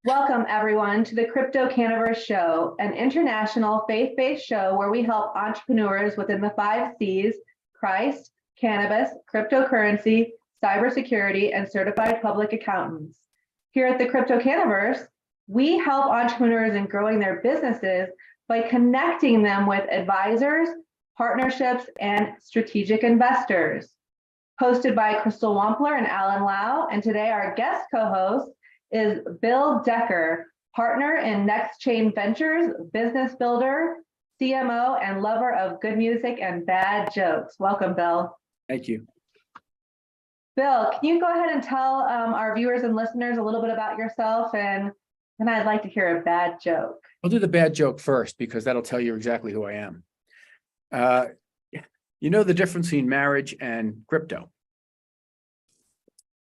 Welcome, everyone, to the CryptoCannaVerse Show, an international faith-based show where we help entrepreneurs within the 5 C's: Christ, cannabis, cryptocurrency, cybersecurity, and certified public accountants. Here at the CryptoCannaVerse, we help entrepreneurs in growing their businesses by connecting them with advisors, partnerships, and strategic investors. Hosted by Crystal Wampler and Alan Lau, and today our guest co-host is Bill Decker, partner in Next Chain Ventures, business builder, CMO, and lover of good music and bad jokes. Welcome, Bill. Thank you. Bill, can you go ahead and tell our viewers and listeners a little bit about yourself, and then I'd like to hear a bad joke. I'll do the bad joke first because that'll tell you exactly who I am. You know the difference between marriage and crypto.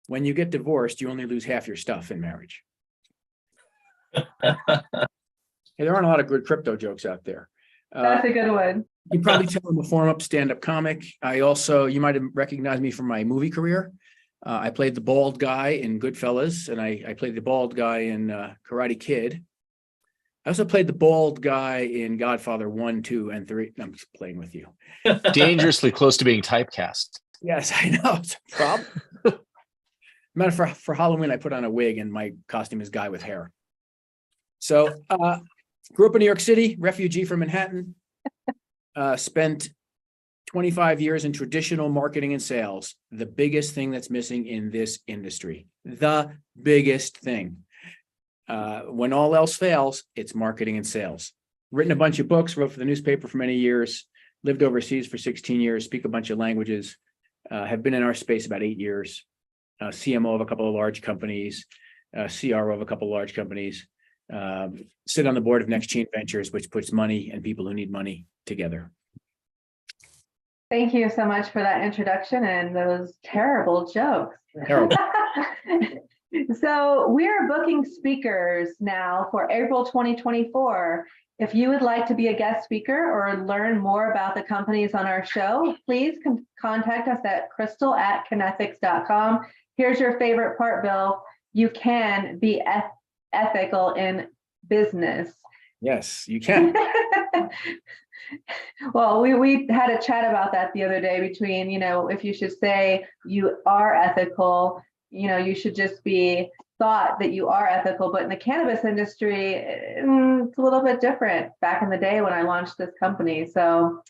When you get divorced, you only lose half your stuff in marriage. Hey, there aren't a lot of good crypto jokes out there. That's a good one. You probably tell I'm a form-up stand-up comic. You might have recognized me from my movie career. I played the bald guy in Goodfellas, and I played the bald guy in Karate Kid. I also played the bald guy in Godfather 1, 2, and 3. I'm just playing with you. Dangerously close to being typecast. Yes, I know. It's a problem. Matter for Halloween, I put on a wig and my costume is guy with hair. So grew up in New York City, refugee from Manhattan, spent 25 years in traditional marketing and sales. The biggest thing that's missing in this industry, the biggest thing. When all else fails, it's marketing and sales. Written a bunch of books, wrote for the newspaper for many years, lived overseas for 16 years, speak a bunch of languages, have been in our space about 8 years. CMO of a couple of large companies, CRO of a couple of large companies, sit on the board of Next Chain Ventures, which puts money and people who need money together. Thank you so much for that introduction and those terrible jokes. Terrible. So we're booking speakers now for April 2024. If you would like to be a guest speaker or learn more about the companies on our show, please contact us at crystal@kinetics.com. Here's your favorite part, Bill. You can be ethical in business. Yes, you can. Well, we had a chat about that the other day between, if you should say you are ethical, you should just be thought that you are ethical. But in the cannabis industry, it's a little bit different back in the day when I launched this company. So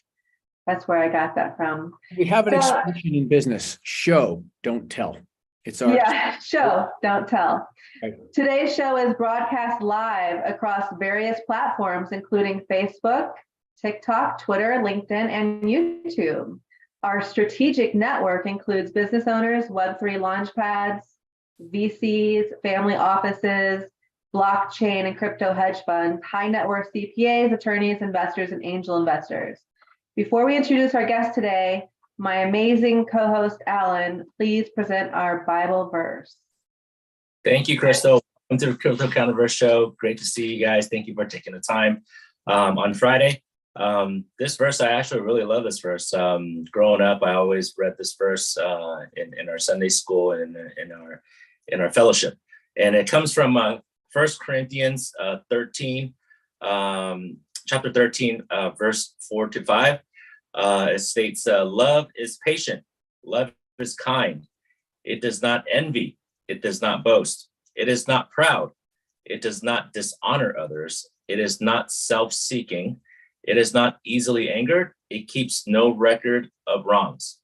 that's where I got that from. We have an expression in business: show, don't tell. It's our show, don't tell. Right. Today's show is broadcast live across various platforms, including Facebook, TikTok, Twitter, LinkedIn, and YouTube. Our strategic network includes business owners, Web3 launchpads, VCs, family offices, blockchain and crypto hedge funds, high net worth CPAs, attorneys, investors, and angel investors. Before we introduce our guest today, my amazing co-host, Alan, please present our Bible verse. Thank you, Crystal. Welcome to the CryptoCannaVerse show. Great to see you guys. Thank you for taking the time on Friday. This verse, I actually really love this verse. Growing up, I always read this verse in our Sunday school and in our fellowship. And it comes from 1 Corinthians 13, chapter 13, verse 4-5. It states, love is patient, love is kind. It does not envy, it does not boast. It is not proud, it does not dishonor others. It is not self-seeking. It is not easily angered. It keeps no record of wrongs.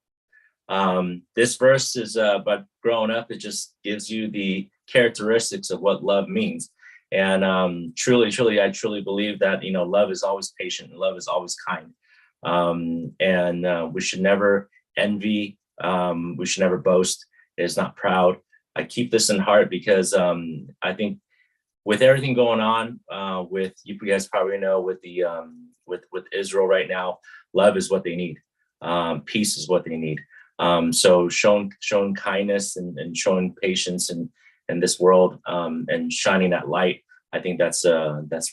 This verse is, but growing up, it just gives you the characteristics of what love means. And truly, I truly believe that, love is always patient and love is always kind. And we should never envy. We should never boast. It is not proud. I keep this in heart because I think with everything going on, with you guys probably know with the with Israel right now, love is what they need. Peace is what they need. So showing kindness and showing patience in this world and shining that light, I think that's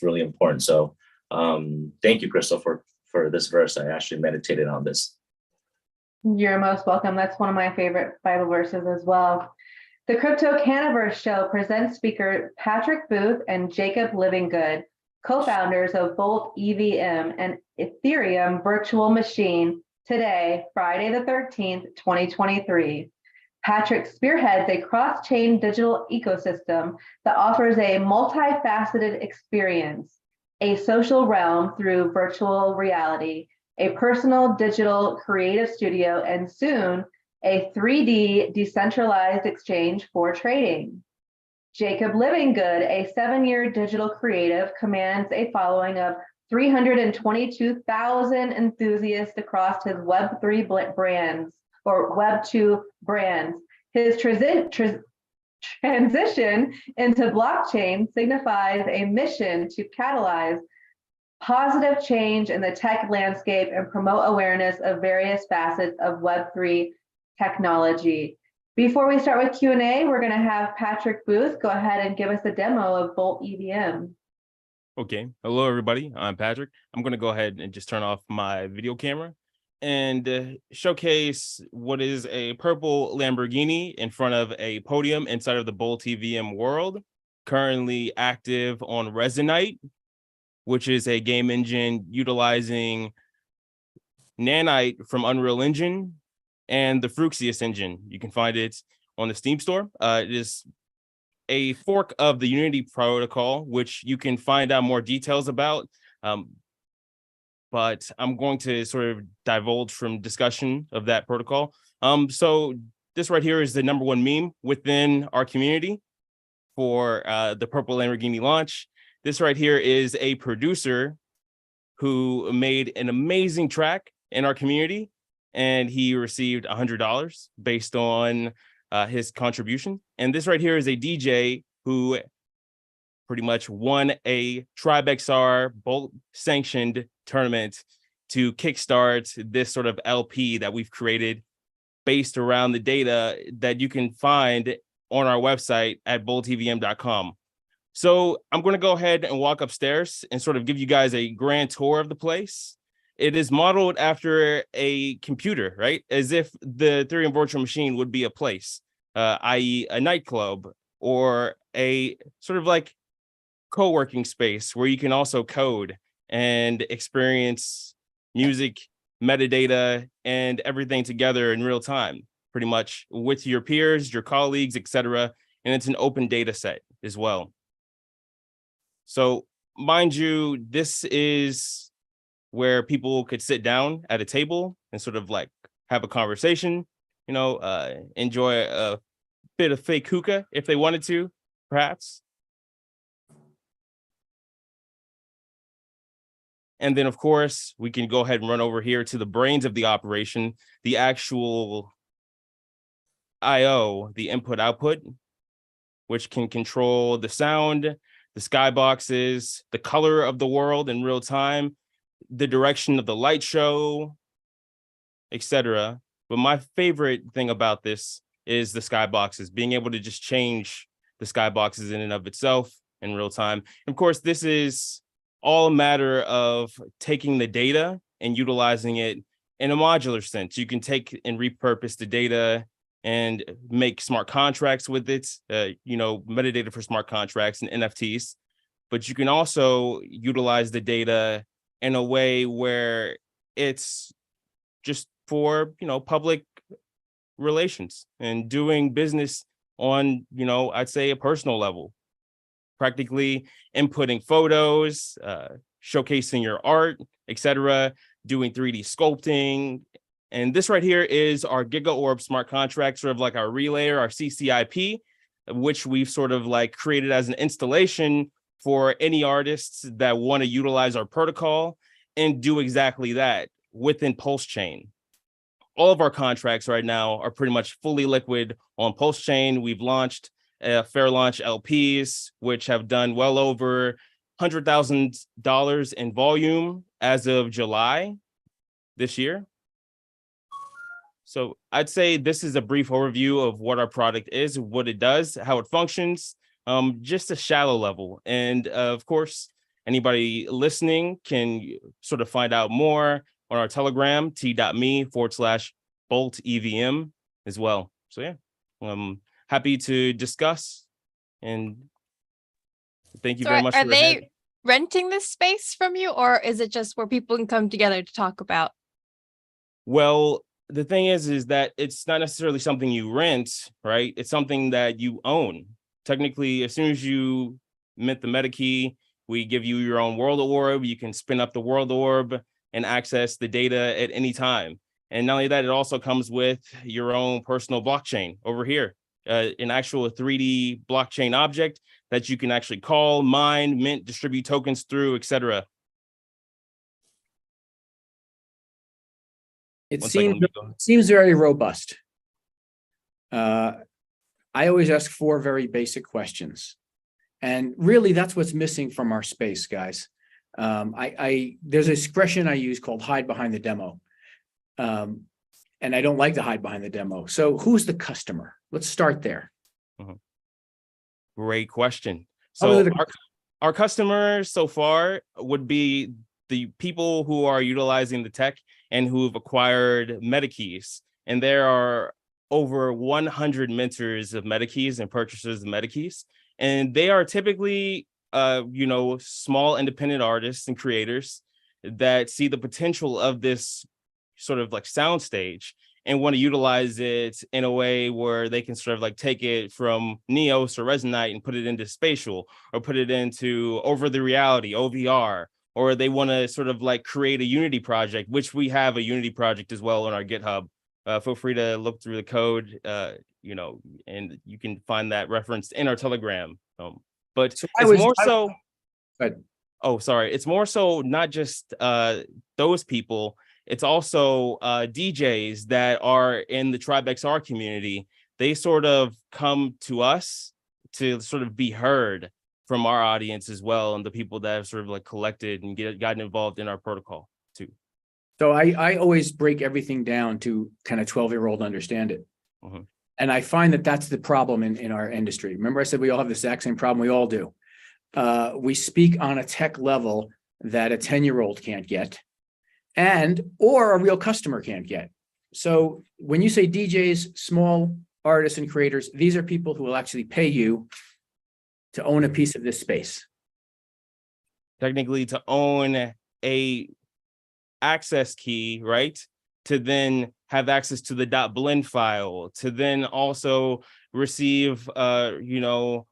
really important. So thank you, Crystal, for this verse. I actually meditated on this. You're most welcome. That's one of my favorite Bible verses as well. The CryptoCannaVerse show presents speaker Patrick Booth and Jacob Livingood, co-founders of BolteVM and Ethereum Virtual Machine, today, Friday the 13th, 2023. Patrick spearheads a cross-chain digital ecosystem that offers a multifaceted experience, a social realm through virtual reality, a personal digital creative studio, and soon a 3D decentralized exchange for trading. Jacob Livingood, a 7-year digital creative, commands a following of 322,000 enthusiasts across his Web3 brands or Web2 brands. His transition into blockchain signifies a mission to catalyze positive change in the tech landscape and promote awareness of various facets of Web3 technology. Before we start with Q&A, we're going to have Patrick Booth go ahead and give us a demo of BolteVM. Okay, hello everybody, I'm Patrick. I'm going to go ahead and just turn off my video camera and showcase what is a purple Lamborghini in front of a podium inside of the BolteVM world, currently active on Resonite, which is a game engine utilizing Nanite from Unreal Engine and the Fruxius engine. You can find it on the Steam store. It is a fork of the Unity protocol, which you can find out more details about. But I'm going to sort of divulge from discussion of that protocol. So this right here is the #1 meme within our community for the Purple Lamborghini launch. This right here is a producer who made an amazing track in our community, and he received $100 based on his contribution. And this right here is a DJ who pretty much won a TribeXR Bolt sanctioned tournament to kickstart this sort of LP that we've created based around the data that you can find on our website at boltevm.com. So I'm going to go ahead and walk upstairs and sort of give you guys a grand tour of the place. It is modeled after a computer, right? As if the Ethereum Virtual Machine would be a place, i.e. a nightclub or a sort of like co-working space where you can also code and experience music, metadata, and everything together in real time, pretty much with your peers, your colleagues, etc. And it's an open data set as well. So mind you, this is where people could sit down at a table and sort of like have a conversation, you know, enjoy a bit of fake hookah if they wanted to, perhaps. And then, of course, we can go ahead and run over here to the brains of the operation, the actual I/O, the input-output, which can control the sound, the skyboxes, the color of the world in real time, the direction of the light show, etc. But my favorite thing about this is the skyboxes, being able to just change the skyboxes in and of itself in real time. And of course, this is all a matter of taking the data and utilizing it in a modular sense. You can take and repurpose the data and make smart contracts with it, you know, metadata for smart contracts and NFTs. But you can also utilize the data in a way where it's just for, you know, public relations and doing business on, you know, I'd say a personal level, practically inputting photos, showcasing your art, etc., doing 3D sculpting. And this right here is our GigaOrb smart contract, sort of like our relayer, our CCIP, which we've sort of like created as an installation for any artists that want to utilize our protocol and do exactly that within Pulse Chain. All of our contracts right now are pretty much fully liquid on Pulse Chain. We've launched fair launch LPs, which have done well over $100,000 in volume as of July this year. So I'd say this is a brief overview of what our product is, what it does, how it functions, just a shallow level. And of course, anybody listening can sort of find out more on our Telegram, t.me/BolteVM as well. So yeah, happy to discuss. And thank you So very much are for the head. they renting this space from you, or is it just where people can come together to talk about? Well, the thing is that it's not necessarily something you rent, right? It's something that you own. Technically, as soon as you mint the meta key, we give you your own world orb. You can spin up the world orb and access the data at any time. And not only that, it also comes with your own personal blockchain over here, an actual 3D blockchain object that you can actually call, mine, mint, distribute tokens through, etc. It One second, seems, let me go. seems very robust. I always ask 4 very basic questions. And really, that's what's missing from our space, guys. There's an expression I use called hide behind the demo. And I don't like to hide behind the demo. So who's the customer? Let's start there. Great question. Other So than- our customers so far would be the people who are utilizing the tech and who've acquired meta keys. And there are over 100 minters of meta keys and purchasers of meta keys. And they are typically, small independent artists and creators that see the potential of this sort of like soundstage and want to utilize it in a way where they can sort of like take it from Neos or Resonite and put it into spatial, or put it into over the reality, OVR, or they want to sort of like create a Unity project, which we have a Unity project as well on our GitHub. Feel free to look through the code, and you can find that referenced in our Telegram. But So it's more so not just those people. It's also DJs that are in the TribeXR community. They sort of come to us to sort of be heard from our audience as well, and the people that have sort of like collected and gotten involved in our protocol too. So I always break everything down to kind of 12-year-old understand it. Mhm. And I find that that's the problem in our industry. Remember I said we all have the exact same problem. We all do. We speak on a tech level that a 10-year-old can't get, or a real customer can't get. So when you say DJs, small artists and creators, these are people who will actually pay you to own a piece of this space. Technically, to own a access key, right? To then have access to the .blend file, to then also receive,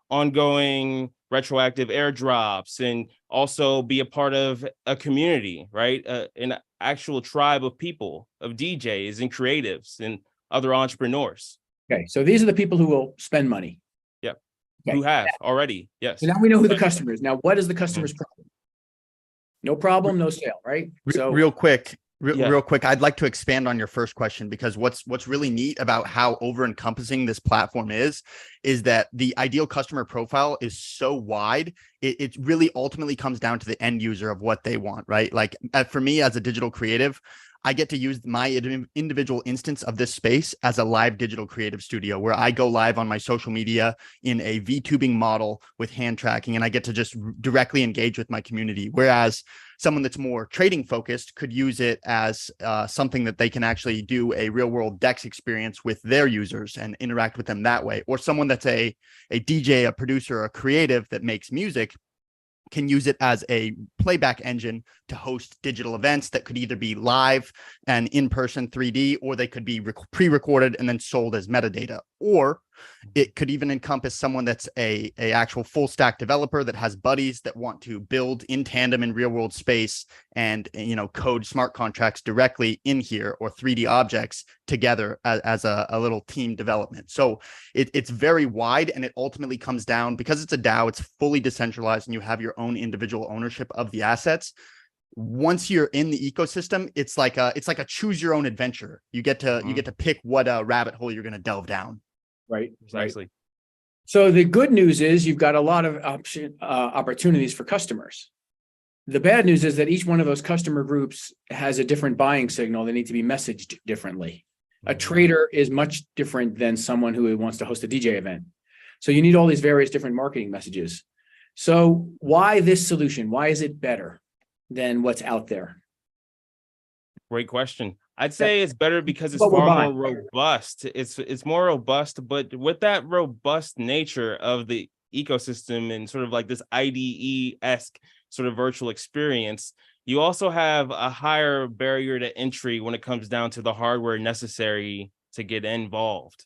ongoing retroactive airdrops, and also be a part of a community, right? An actual tribe of people, of DJs and creatives and other entrepreneurs. Okay, so these are the people who will spend money. Yep. Okay. Who have already, yes. So now we know who the customer is. Now, what is the customer's problem? No problem, no sale, right? So Real quick, Yeah. real quick, I'd like to expand on your first question, because what's really neat about how over-encompassing this platform is that the ideal customer profile is so wide. It really ultimately comes down to the end user of what they want, right? Like for me as a digital creative, I get to use my individual instance of this space as a live digital creative studio where I go live on my social media in a VTubing model with hand tracking, and I get to just directly engage with my community. Whereas someone that's more trading focused could use it as something that they can actually do a real world DEX experience with their users and interact with them that way. Or someone that's a DJ, a producer, a creative that makes music can use it as a playback engine to host digital events that could either be live and in-person 3D, or they could be pre-recorded and then sold as metadata. Or it could even encompass someone that's a actual full stack developer that has buddies that want to build in tandem in real world space and, code smart contracts directly in here, or 3D objects together as a little team development. So it's very wide, and it ultimately comes down, because it's a DAO, it's fully decentralized and you have your own individual ownership of the assets. Once you're in the ecosystem, it's like a choose your own adventure. You get to pick what rabbit hole you're going to delve down. right, Precisely. So the good news is you've got a lot of opportunities for customers. The bad news is that each one of those customer groups has a different buying signal. They need to be messaged differently. A trader is much different than someone who wants to host a DJ event. So you need all these various different marketing messages. So why this solution? Why is it better than what's out there? Great question. I'd say it's better because it's What we're far more buying. robust. It's more robust, but with that robust nature of the ecosystem and sort of like this IDE-esque sort of virtual experience, you also have a higher barrier to entry when it comes down to the hardware necessary to get involved.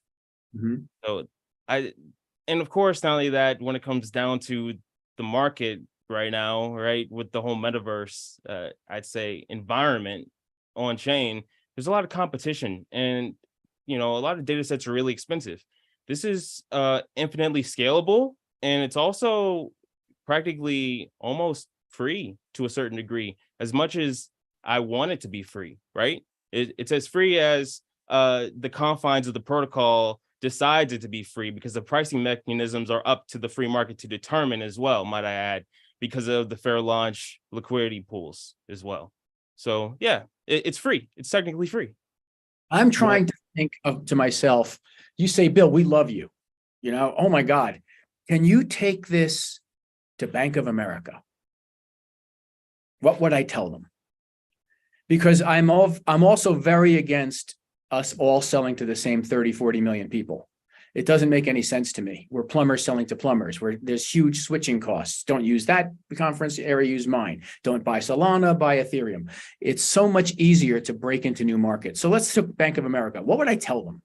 Mhm. So and of course, not only that, when it comes down to the market right now, right, with the whole metaverse, I'd say environment on chain, there's a lot of competition, and a lot of data sets are really expensive. This is infinitely scalable, and it's also practically almost free to a certain degree, as much as I want it to be free, right? It's as free as the confines of the protocol decides it to be free, because the pricing mechanisms are up to the free market to determine as well, might I add, because of the fair launch liquidity pools as well. So yeah, it's free. It's technically free. I'm trying to think to myself, you say, Bill, we love you. Oh my God, can you take this to Bank of America? What would I tell them? Because I'm also very against us all selling to the same 30, 40 million people. It doesn't make any sense to me. We're plumbers selling to plumbers, where there's huge switching costs. Don't use that conference area, use mine. Don't buy Solana, buy Ethereum. It's so much easier to break into new markets. So let's take Bank of America. What would I tell them?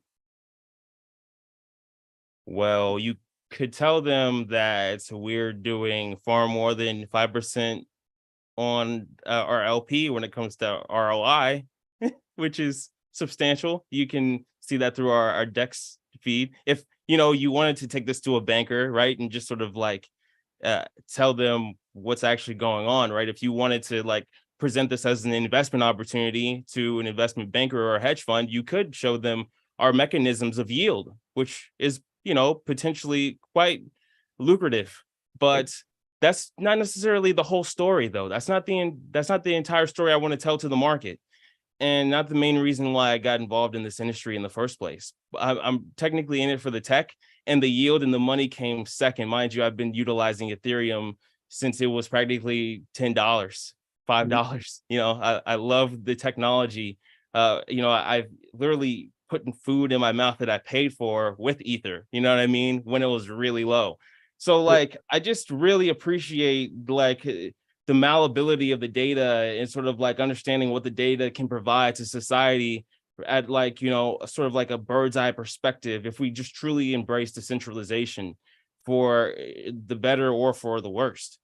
Well, you could tell them that we're doing far more than 5% on our LP when it comes to ROI, which is substantial. You can see that through our Dex feed. If you wanted to take this to a banker, right, and just sort of like tell them what's actually going on, right? If you wanted to like present this as an investment opportunity to an investment banker or a hedge fund, you could show them our mechanisms of yield, which is potentially quite lucrative. But that's not necessarily the whole story, though. That's not the entire story I want to tell to the market, and not the main reason why I got involved in this industry in the first place. I'm technically in it for the tech, and the yield and the money came second. Mind you, I've been utilizing Ethereum since it was practically $10, $5. I love the technology. I've literally put food in my mouth that I paid for with Ether. You know what I mean? When it was really low. So like, I just really appreciate like the malleability of the data and sort of like understanding what the data can provide to society at like, sort of like a bird's eye perspective, if we just truly embrace decentralization for the better or for the worst.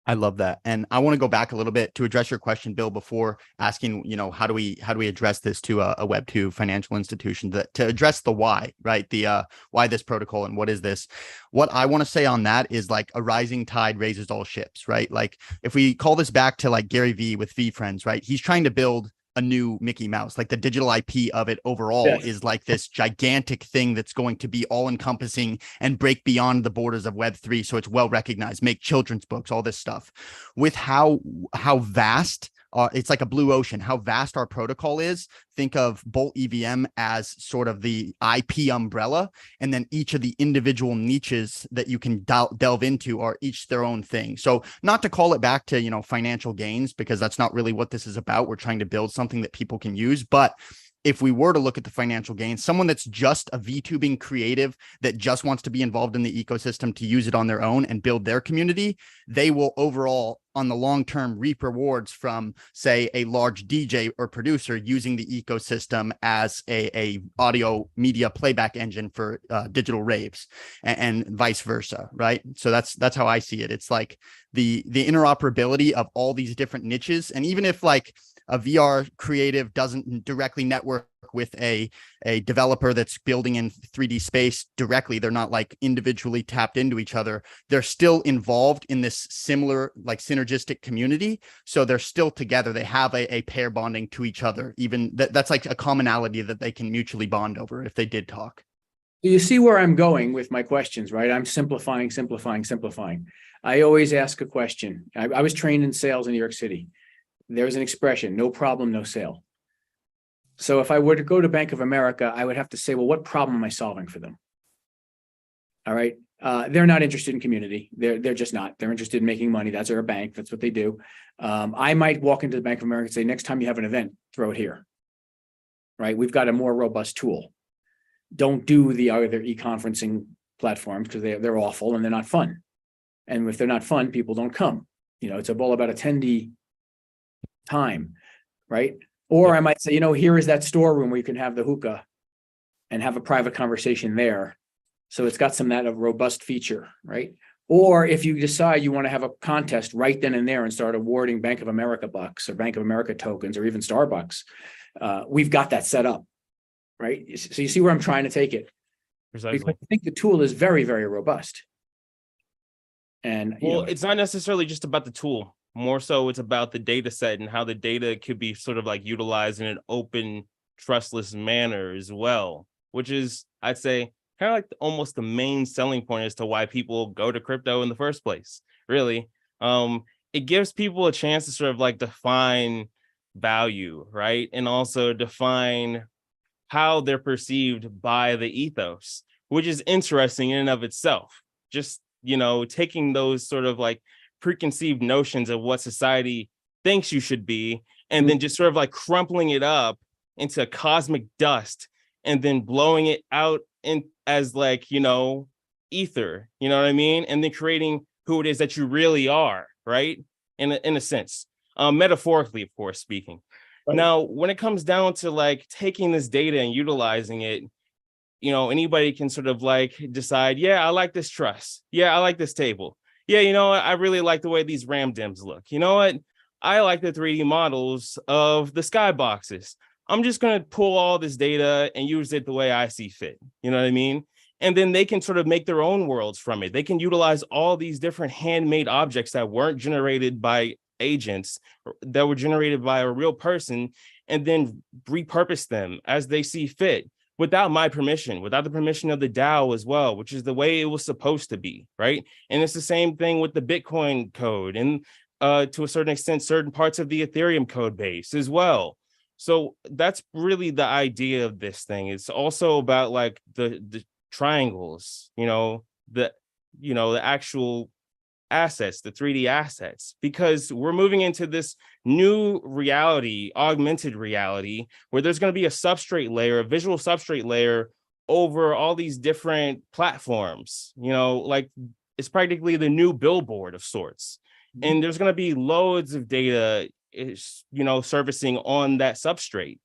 I love that. And I want to go back a little bit to address your question, Bill, before asking, how do we address this to a Web2 financial institution, to address the why, right? The why this protocol and what is this? What I want to say on that is like a rising tide raises all ships, right? Like if we call this back to like Gary Vee with V Friends, right? He's trying to build a new Mickey Mouse. Like the digital IP of it overall is like this gigantic thing that's going to be all encompassing and break beyond the borders of Web3. So it's well recognized, make children's books, all this stuff. With how vast it's like a blue ocean, how vast our protocol is. Think of BolteVM as sort of the IP umbrella, and then each of the individual niches that you can delve into are each their own thing. So not to call it back to, financial gains, because that's not really what this is about. We're trying to build something that people can use. But if we were to look at the financial gains, someone that's just a VTubing creative that just wants to be involved in the ecosystem to use it on their own and build their community, they will overall on the long term reap rewards from, say, a large DJ or producer using the ecosystem as a audio media playback engine for digital raves, and vice versa, right? So that's how I see it. It's like the interoperability of all these different niches. And even if like a VR creative doesn't directly network with a developer that's building in 3D space directly, they're not like individually tapped into each other, they're still involved in this similar like synergistic community. So they're still together. They have a pair bonding to each other. Even that's like a commonality that they can mutually bond over if they did talk. You see where I'm going with my questions, right? I'm simplifying. I always ask a question. I was trained in sales in New York City. There's an expression, no problem, no sale. So if I were to go to Bank of America, I would have to say, well, what problem am I solving for them? All right. They're not interested in community. They're just not. They're interested in making money. That's their bank. That's what they do. I might walk into the Bank of America and say, next time you have an event, throw it here. Right? We've got a more robust tool. Don't do the other e-conferencing platforms because they're awful and they're not fun. And if they're not fun, people don't come. It's all about attendee time, right? Or I might say, here is that storeroom where you can have the hookah and have a private conversation there. So it's got that a robust feature, right? Or if you decide you want to have a contest right then and there and start awarding Bank of America bucks or Bank of America tokens or even Starbucks, we've got that set up, right? So you see where I'm trying to take it. Precisely. Because I think the tool is very, very robust. And it's not necessarily just about the tool. More so, it's about the data set and how the data could be sort of like utilized in an open, trustless manner as well, which is, I'd say, kind of like almost the main selling point as to why people go to crypto in the first place. Really, it gives people a chance to sort of like define value, right? And also define how they're perceived by the ethos, which is interesting in and of itself. Just, taking those sort of like preconceived notions of what society thinks you should be, and then just sort of like crumpling it up into cosmic dust and then blowing it out in as like, ether, you know what I mean? And then creating who it is that you really are, right? In a sense, metaphorically, of course, speaking. Right. Now, when it comes down to like taking this data and utilizing it, anybody can sort of like decide, yeah, I like this truss. Yeah, I like this table. Yeah, I really like the way these RAM DIMMs look. You know what? I like the 3D models of the skyboxes. I'm just going to pull all this data and use it the way I see fit. You know what I mean? And then they can sort of make their own worlds from it. They can utilize all these different handmade objects that weren't generated by agents, that were generated by a real person, and then repurpose them as they see fit without my permission, without the permission of the DAO as well, which is the way it was supposed to be, right? And it's the same thing with the Bitcoin code and to a certain extent, certain parts of the Ethereum code base as well. So that's really the idea of this thing. It's also about like the triangles, the actual assets, the 3D assets, because we're moving into this new reality, augmented reality, where there's going to be a substrate layer, a visual substrate layer over all these different platforms. Like it's practically the new billboard of sorts. And there's going to be loads of data, surfacing on that substrate.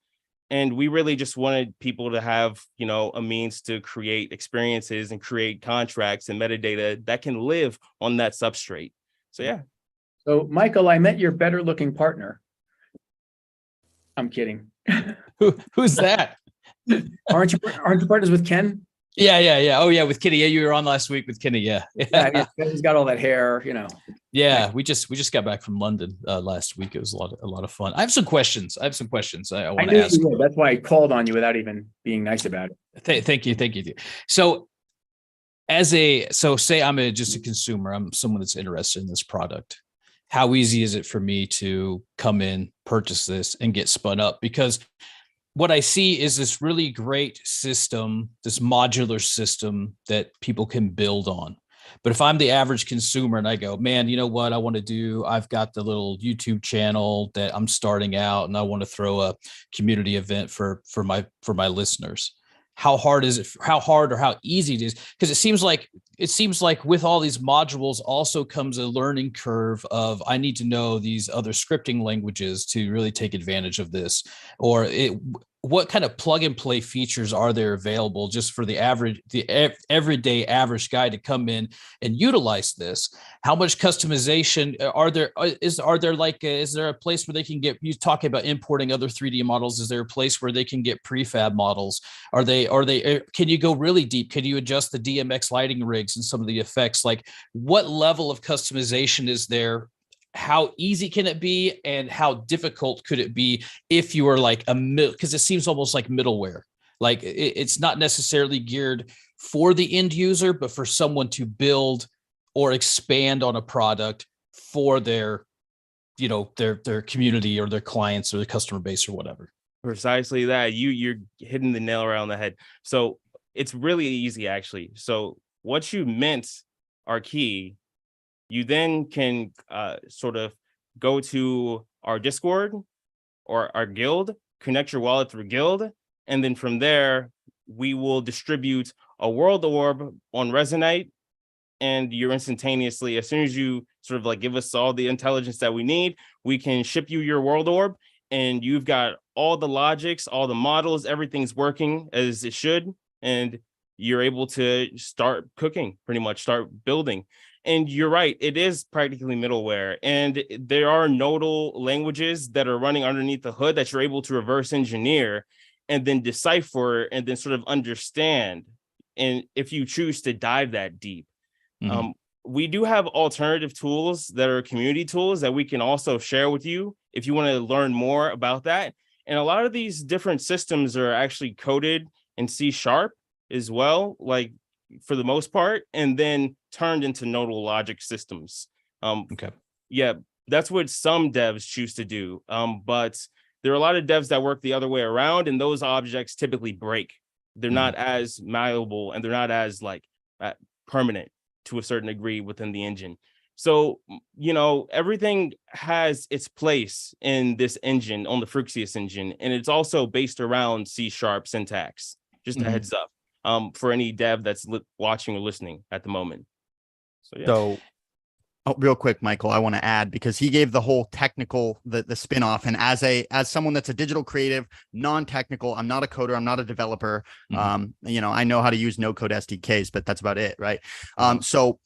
And we really just wanted people to have, a means to create experiences and create contracts and metadata that can live on that substrate. So, yeah. So, Michael, I met your better looking partner. I'm kidding. Who's that? Aren't you partners with Ken? Yeah. Oh, yeah, with Kenny. Yeah, you were on last week with Kenny. Yeah. He's got all that hair, Yeah, we just got back from London last week. It was a lot of fun. I have some questions. I want to ask. That's why I called on you without even being nice about it. Thank you. So, say I'm just a consumer. I'm someone that's interested in this product. How easy is it for me to come in, purchase this, and get spun up? Because what I see is this really great system, this modular system that people can build on. But if I'm the average consumer and I go, man, you know what I want to do? I've got the little YouTube channel that I'm starting out and I want to throw a community event for my listeners. How hard is it? How hard or how easy it is? Because it seems like with all these modules also comes a learning curve of I need to know these other scripting languages to really take advantage of this. Or what kind of plug and play features are there available just for the everyday average guy to come in and utilize this? How much customization are there? Is there a place where they can get, you talking about importing other 3D models? Is there a place where they can get prefab models? Can you go really deep? Can you adjust the DMX lighting rigs and some of the effects? Like what level of customization is there? How easy can it be, and how difficult could it be if you are like because it seems almost like middleware, like it's not necessarily geared for the end user, but for someone to build or expand on a product for their community or their clients or their customer base or whatever. Precisely that. You're hitting the nail around the head. So it's really easy, actually. So once you mint our key, you then can sort of go to our Discord or our guild, connect your wallet through guild, and then from there, we will distribute a world orb on Resonate, and you're instantaneously, as soon as you sort of like give us all the intelligence that we need, we can ship you your world orb, and you've got all the logics, all the models, everything's working as it should, and you're able to start cooking, pretty much start building. And you're right, it is practically middleware, and there are nodal languages that are running underneath the hood that you're able to reverse engineer and then decipher and then sort of understand. And if you choose to dive that deep, we do have alternative tools that are community tools that we can also share with you if you want to learn more about that. And a lot of these different systems are actually coded in C# as well, like for the most part, and then turned into nodal logic systems. Okay. Yeah, that's what some devs choose to do. But there are a lot of devs that work the other way around, and those objects typically break. They're not as malleable, and they're not as like permanent to a certain degree within the engine. So, you know, everything has its place in this engine, on the Fruxius engine, and it's also based around C# syntax. Just a heads up for any dev that's watching or listening at the moment. So, yeah. So, real quick, Michael, I want to add, because he gave the whole technical, the spin-off. And as someone that's a digital creative, non-technical, I'm not a coder, I'm not a developer. You know, I know how to use no code SDKs, but that's about it. Right. So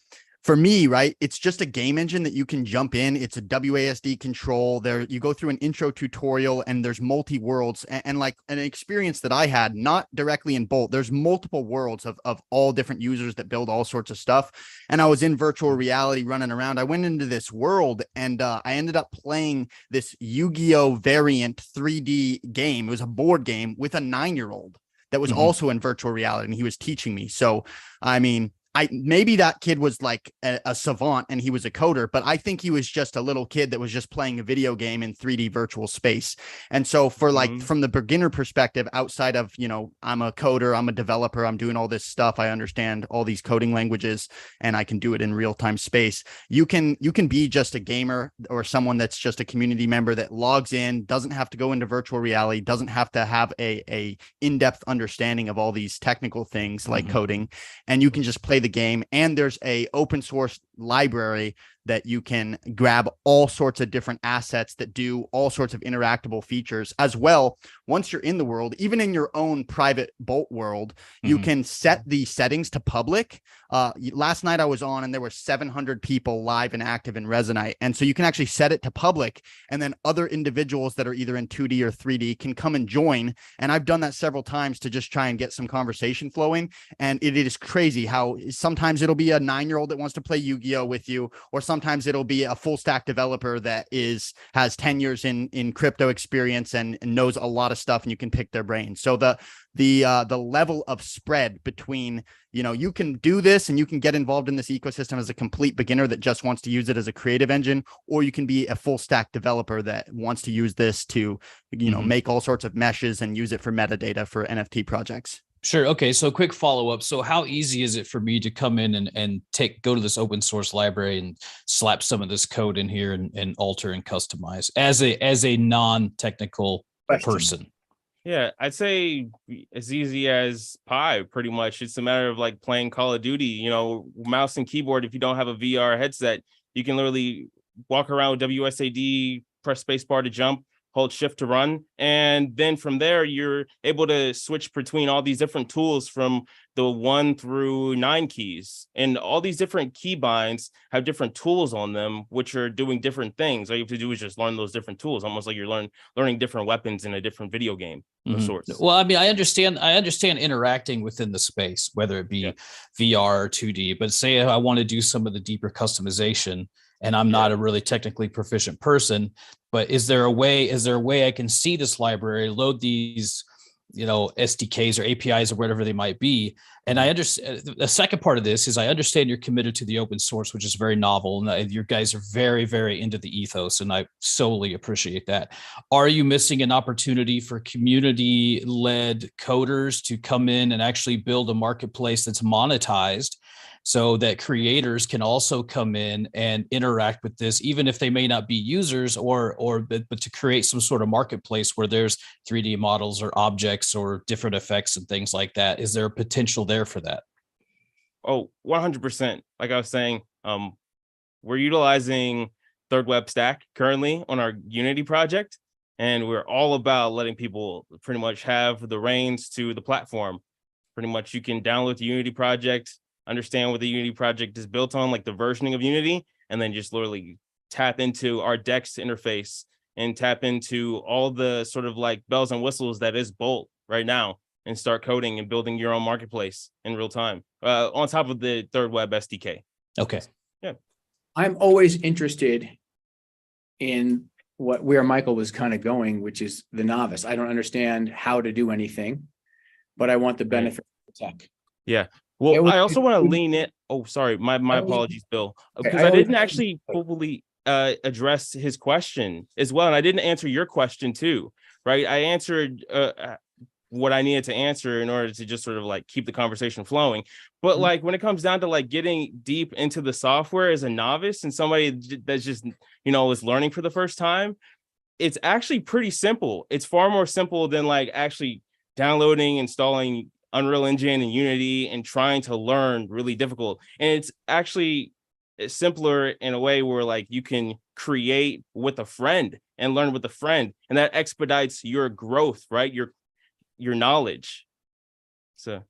for me, right, it's just a game engine that you can jump in. It's a WASD control. There, you go through an intro tutorial, and there's multi-worlds, and like an experience that I had, not directly in Bolt, there's multiple worlds of all different users that build all sorts of stuff. And I was in virtual reality running around. I went into this world, and I ended up playing this Yu-Gi-Oh variant 3D game. It was a board game with a 9-year-old that was also in virtual reality, and he was teaching me. So, I mean, maybe that kid was like a savant and he was a coder, but I think he was just a little kid that was just playing a video game in 3D virtual space. And so for like, from the beginner perspective, outside of, you know, I'm a coder, I'm a developer, I'm doing all this stuff, I understand all these coding languages, and I can do it in real-time space. You can be just a gamer or someone that's just a community member that logs in, doesn't have to go into virtual reality, doesn't have to have a in-depth understanding of all these technical things like coding, and you can just play the game. And there's a open source library that you can grab all sorts of different assets that do all sorts of interactable features as well. Once you're in the world, even in your own private Bolt world, you can set the settings to public. Last night I was on, and there were 700 people live and active in Resonate. And so you can actually set it to public, and then other individuals that are either in 2D or 3D can come and join. And I've done that several times to just try and get some conversation flowing. And it is crazy how sometimes it'll be a 9-year-old that wants to play Yu-Gi-Oh with you, or sometimes it'll be a full stack developer that has 10 years in crypto experience and knows a lot of stuff, and you can pick their brain. So the level of spread between, you know, you can do this and you can get involved in this ecosystem as a complete beginner that just wants to use it as a creative engine, or you can be a full stack developer that wants to use this to, you know, make all sorts of meshes and use it for metadata for NFT projects. Sure. Okay. So quick follow-up. So how easy is it for me to come in and go to this open source library and slap some of this code in here and alter and customize as a non-technical person? Yeah, I'd say as easy as pie, pretty much. It's a matter of like playing Call of Duty, you know, mouse and keyboard. If you don't have a VR headset, you can literally walk around with WSAD, press spacebar to jump, hold shift to run. And then from there, you're able to switch between all these different tools from the 1 through 9 keys. And all these different key binds have different tools on them, which are doing different things. All you have to do is just learn those different tools, almost like you're learning different weapons in a different video game of sorts. Well, I mean, I understand interacting within the space, whether it be VR or 2D, but say I want to do some of the deeper customization, and I'm not a really technically proficient person, but is there a way I can see this library, load these, you know, SDKs or APIs or whatever they might be, And I understand the second part of this is I understand you're committed to the open source, which is very novel. And you guys are very, very into the ethos. And I solely appreciate that. Are you missing an opportunity for community-led coders to come in and actually build a marketplace that's monetized so that creators can also come in and interact with this, even if they may not be users, but to create some sort of marketplace where there's 3D models or objects or different effects and things like that? Is there a potential there for that? Oh, 100%. Like I was saying, we're utilizing Third Web Stack currently on our Unity project, and we're all about letting people pretty much have the reins to the platform. Pretty much you can download the Unity project, understand what the Unity project is built on, like the versioning of Unity, and then just literally tap into our Dex interface and tap into all the sort of like bells and whistles that is Bolt right now, and start coding and building your own marketplace in real time on top of the Third Web SDK. Okay. Yeah. I'm always interested in where Michael was kind of going, which is the novice. I don't understand how to do anything, but I want the benefit of the tech. Yeah. Well, I also want to lean in. Oh, sorry. My apologies, Bill. Because I didn't actually fully address his question as well. And I didn't answer your question too, right? I answered what I needed to answer in order to just sort of like keep the conversation flowing. But like when it comes down to like getting deep into the software as a novice and somebody that's just, is learning for the first time, it's actually pretty simple. It's far more simple than like actually downloading, installing Unreal Engine and Unity and trying to learn really difficult. And it's actually simpler in a way where like you can create with a friend and learn with a friend, and that expedites your growth, right? Your knowledge. So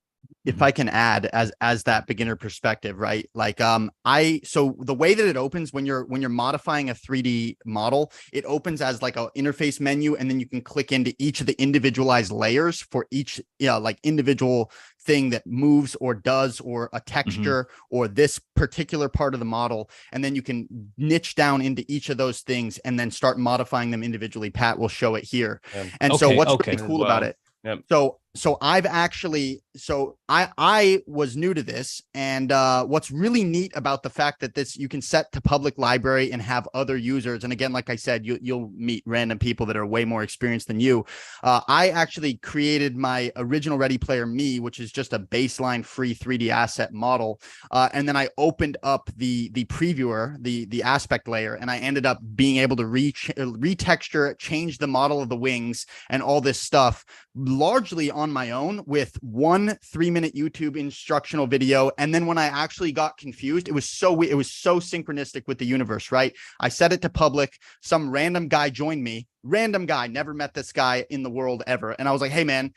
if I can add as that beginner perspective, right? Like so the way that it opens when you're modifying a 3D model, it opens as like an interface menu, and then you can click into each of the individualized layers for each like individual thing that moves or does, or a texture or this particular part of the model, and then you can niche down into each of those things and then start modifying them individually. Pat will show it here. And so what's really cool about it, so I've actually, I was new to this, and what's really neat about the fact that this, you can set to public library and have other users. And again, like I said, you'll meet random people that are way more experienced than you. I actually created my original Ready Player Me, which is just a baseline free 3D asset model. And then I opened up the previewer, the aspect layer, and I ended up being able to retexture, change the model of the wings and all this stuff, largely on my own, with 1 3-minute YouTube instructional video. And then when I actually got confused, it was so synchronistic with the universe, right? I set it to public. Some random guy joined me. Random guy, never met this guy in the world ever. And I was like, hey man,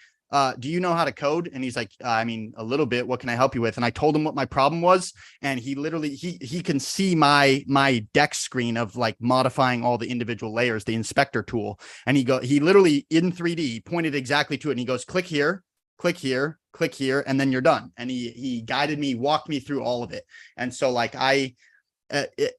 do you know how to code? And he's like, I mean, a little bit. What can I help you with? And I told him what my problem was. And he literally, he can see my deck screen of like modifying all the individual layers, the inspector tool. And he literally in 3D pointed exactly to it. And he goes, click here, click here, click here, and then you're done. And he guided me, walked me through all of it. And so like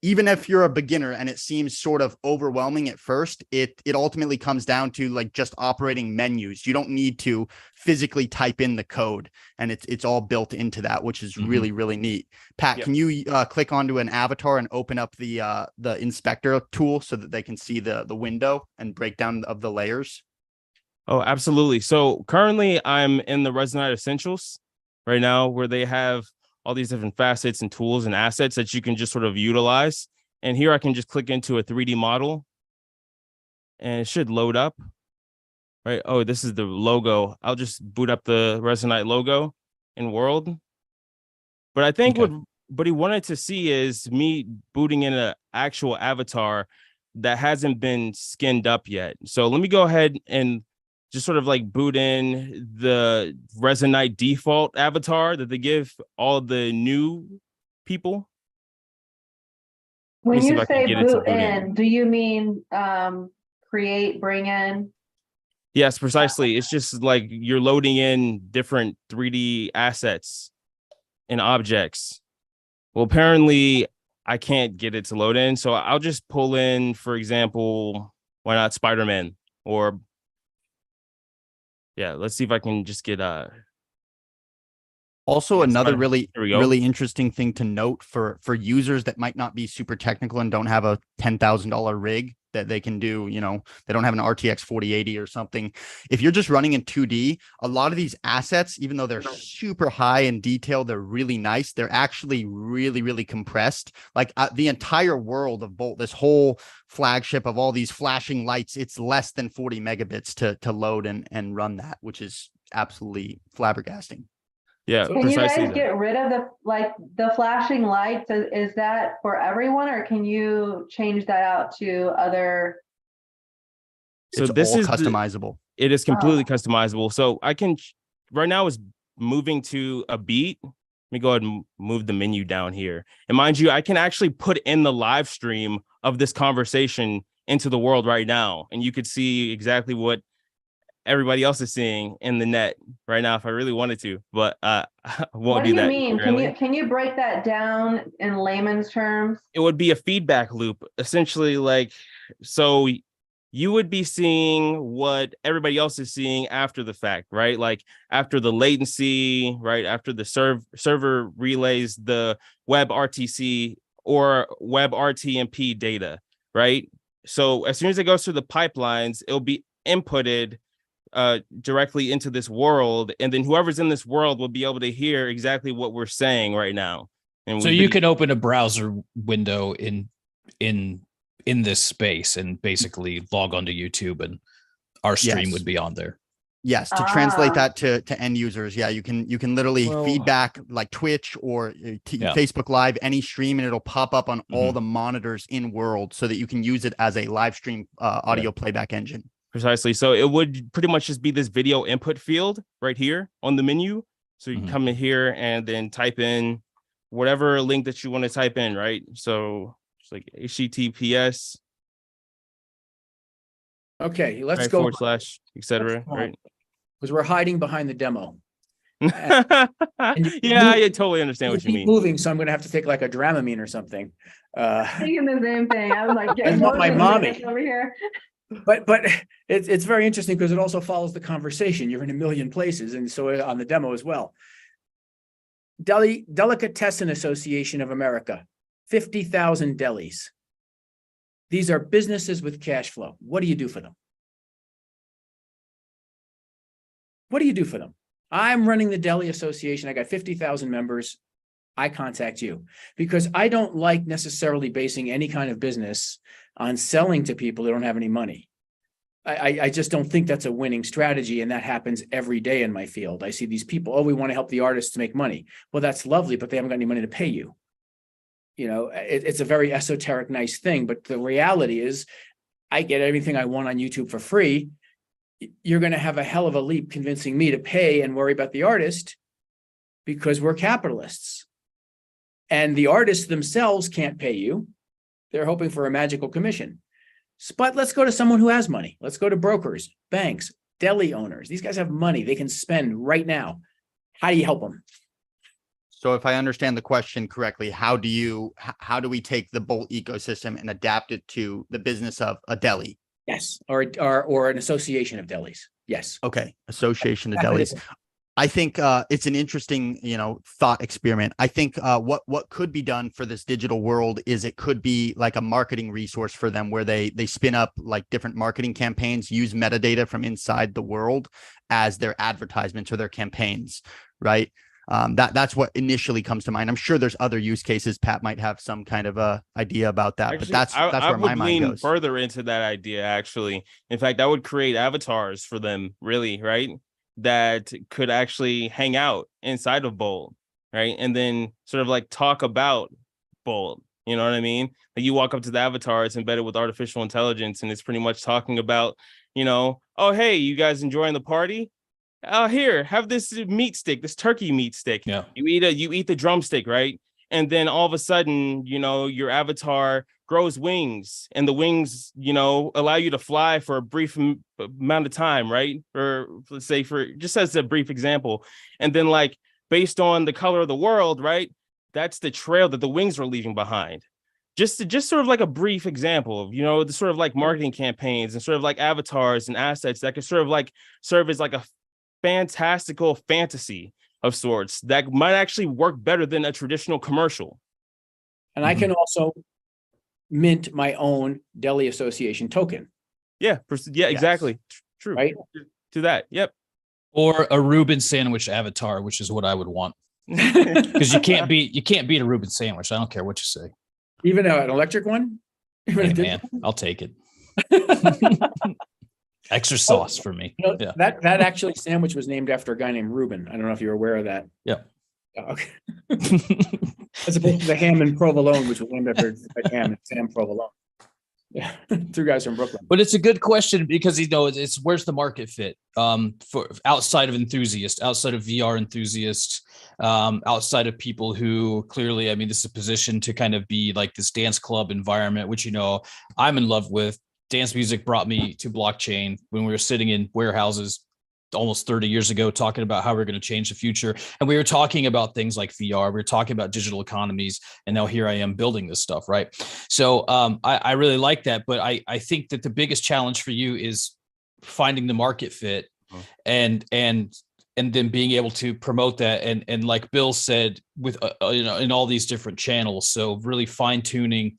even if you're a beginner and it seems sort of overwhelming at first, it ultimately comes down to like just operating menus. You don't need to physically type in the code, and it's all built into that, which is really, really neat. Pat, can you click onto an avatar and open up the inspector tool so that they can see the window and breakdown of the layers? Oh, absolutely. So currently I'm in the Resonite Essentials right now, where they have all these different facets and tools and assets that you can just sort of utilize. And here I can just click into a 3D model and it should load up, right? Oh, this is the logo. I'll just boot up the Resonite logo in World. But I think what he wanted to see is me booting in an actual avatar that hasn't been skinned up yet. So let me go ahead and just sort of like boot in the Resonite default avatar that they give all the new people. When you say boot in, do you mean create, bring in? Yes, precisely. It's just like you're loading in different 3D assets and objects. Well, apparently I can't get it to load in. So I'll just pull in, for example, why not Spider-Man? Or yeah, let's see if I can just get Also, Yes, another fine. really, Here we go. really interesting thing to note for users that might not be super technical and don't have a $10,000 rig that they can do, they don't have an RTX 4080 or something. If you're just running in 2D, a lot of these assets, even though they're super high in detail, they're really nice. They're actually really, really compressed. Like the entire world of Bolt, this whole flagship of all these flashing lights, it's less than 40 megabits to load and run that, which is absolutely flabbergasting. Yeah, Can you precisely. guys get rid of the flashing lights? Is that for everyone, or can you change that out to other? So It's this all is customizable. It is completely customizable. So I can right now is moving to a beat. Let me go ahead and move the menu down here. And mind you, I can actually put in the live stream of this conversation into the world right now. And you could see exactly what everybody else is seeing in the net right now if I really wanted to, but I won't What do do you that. mean? Currently. Can you break that down in layman's terms? It would be a feedback loop, essentially. Like, so you would be seeing what everybody else is seeing after the fact, right? Like after the latency, right? After the server relays the web RTC or web RTMP data, right? So as soon as it goes through the pipelines, it'll be inputted directly into this world, and then whoever's in this world will be able to hear exactly what we're saying right now. And So you can open a browser window in this space and basically log onto YouTube, and our stream Yes. would be on there. Yes, to translate that to end users. Yeah, you can literally feedback like Twitch or Facebook Live, any stream, and it'll pop up on all the monitors in world so that you can use it as a live stream audio playback engine. Precisely. So it would pretty much just be this video input field right here on the menu. So you can come in here and then type in whatever link that you want to type in, right? So it's like HTTPS. Okay, let's right, go / etc. Right? Because we're hiding behind the demo. Yeah, I totally understand what you keep mean. moving, so I'm going to have to take like a Dramamine or something. Thinking the same thing. I was like, I want my mommy over here. But it's very interesting because it also follows the conversation. You're in a million places, and so on the demo as well. Delicatessen Association of America, 50,000 delis. These are businesses with cash flow. What do you do for them? What do you do for them? I'm running the Deli Association. I got 50,000 members. I contact you because I don't like necessarily basing any kind of business on selling to people that don't have any money. I just don't think that's a winning strategy, and that happens every day in my field. I see these people, we want to help the artists make money. Well, that's lovely, but they haven't got any money to pay you. It's a very esoteric, nice thing, but the reality is I get everything I want on YouTube for free. You're going to have a hell of a leap convincing me to pay and worry about the artist because we're capitalists. And the artists themselves can't pay you. They're hoping for a magical commission. But let's go to someone who has money. Let's go to brokers, banks, deli owners. These guys have money they can spend right now. How do you help them? So if I understand the question correctly, how do we take the Bolt ecosystem and adapt it to the business of a deli? Yes, or an association of delis. Yes. Okay, association of delis. I think it's an interesting, thought experiment. I think what could be done for this digital world is it could be like a marketing resource for them where they spin up like different marketing campaigns, use metadata from inside the world as their advertisements or their campaigns, right? That's what initially comes to mind. I'm sure there's other use cases. Pat might have some kind of a idea about that, Actually, but that's where my mind goes. Further into that idea, actually. In fact, I would create avatars for them, really, right? That could actually hang out inside of Bolt, right? And then sort of like talk about Bolt. You know what I mean? Like you walk up to the avatar, it's embedded with artificial intelligence, and it's pretty much talking about, oh, hey, you guys enjoying the party? Here, have this meat stick, this turkey meat stick. Yeah. You eat the drumstick, right? And then all of a sudden, your avatar grows wings, and the wings, allow you to fly for a brief amount of time, right? Or let's say just as a brief example. And then like based on the color of the world, right? That's the trail that the wings are leaving behind. Just sort of like a brief example of, the sort of like marketing campaigns and sort of like avatars and assets that could sort of like serve as like a fantastical fantasy of sorts that might actually work better than a traditional commercial. And I can also mint my own Deli Association token. Yeah, yeah, exactly. True. Right? To that. Yep. Or a Reuben sandwich avatar, which is what I would want. Because you can't beat a Reuben sandwich. I don't care what you say. Even an electric one? Even Hey, a man, digital I'll take it. Extra sauce for me. one? Yeah. That actually sandwich was named after a guy named Reuben. I don't know if you're aware of that. Yeah. Okay. As opposed to the ham and provolone, which was named after ham and Sam Provolone. Yeah, 2 guys from Brooklyn. But it's a good question because it's where's the market fit for outside of enthusiasts, outside of VR enthusiasts, outside of people who clearly, I mean, this is a position to kind of be like this dance club environment, which I'm in love with. Dance music brought me to blockchain when we were sitting in warehouses almost 30 years ago, talking about how we're going to change the future. And we were talking about things like VR, we were talking about digital economies, and now here I am building this stuff. Right. So I really like that. But I think that the biggest challenge for you is finding the market fit and then being able to promote that. And like Bill said, with, in all these different channels. So really fine tuning,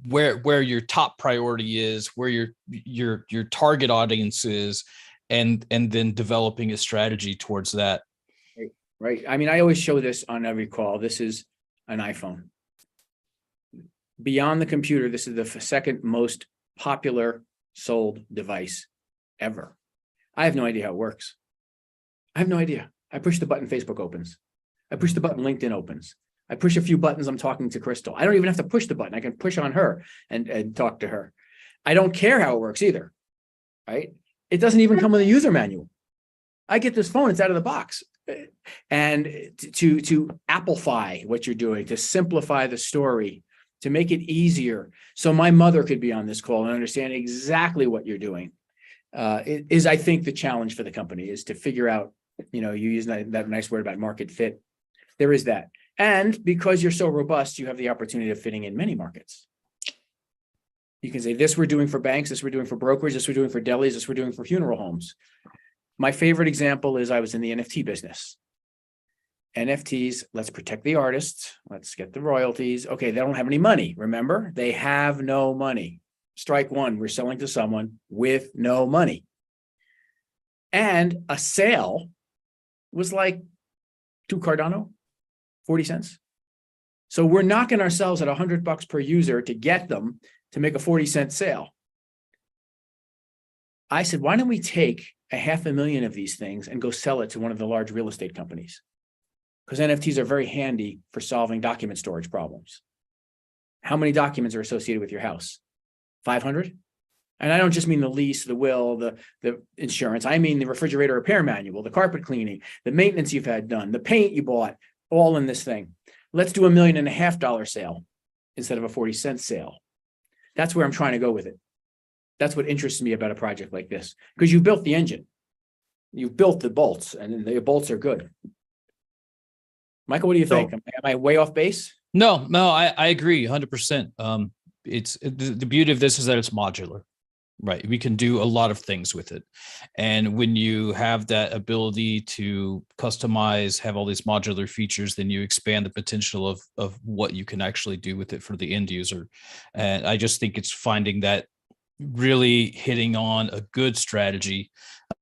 where your top priority is, where your target audience is, and then developing a strategy towards that. Right. I mean, I always show this on every call. This is an iPhone. Beyond the computer, this is the second most popular sold device ever. I have no idea how it works. I have no idea. I push the button, Facebook opens. I push the button, LinkedIn opens. I push a few buttons, I'm talking to Crystal. I don't even have to push the button. I can push on her and talk to her. I don't care how it works either, right? It doesn't even come with a user manual. I get this phone, it's out of the box. And to amplify what you're doing, to simplify the story, to make it easier, so my mother could be on this call and understand exactly what you're doing, is, I think, the challenge for the company, is to figure out, you use that nice word about market fit. There is that. And because you're so robust, you have the opportunity of fitting in many markets. You can say, this we're doing for banks, this we're doing for brokers, this we're doing for delis, this we're doing for funeral homes. My favorite example is I was in the NFT business. NFTs, let's protect the artists. Let's get the royalties. Okay, they don't have any money. Remember, they have no money. Strike one, we're selling to someone with no money. And a sale was like 2 Cardano. 40 cents. So we're knocking ourselves at $100 per user to get them to make a 40-cent sale. I said, why don't we take 500,000 of these things and go sell it to one of the large real estate companies? Because NFTs are very handy for solving document storage problems. How many documents are associated with your house? 500? And I don't just mean the lease, the will, the insurance. I mean the refrigerator repair manual, the carpet cleaning, the maintenance you've had done, the paint you bought, all in this thing. Let's do $1.5 million sale instead of a 40-cent sale. That's where I'm trying to go with it. That's what interests me about a project like this, because you've built the engine, you've built the bolts, and the bolts are good. Michael, what do you think? Am I way off base? No, I agree 100%. It's the beauty of this is that it's modular. Right. We can do a lot of things with it. And when you have that ability to customize, have all these modular features, then you expand the potential of what you can actually do with it for the end user. And I just think it's finding that, really hitting on a good strategy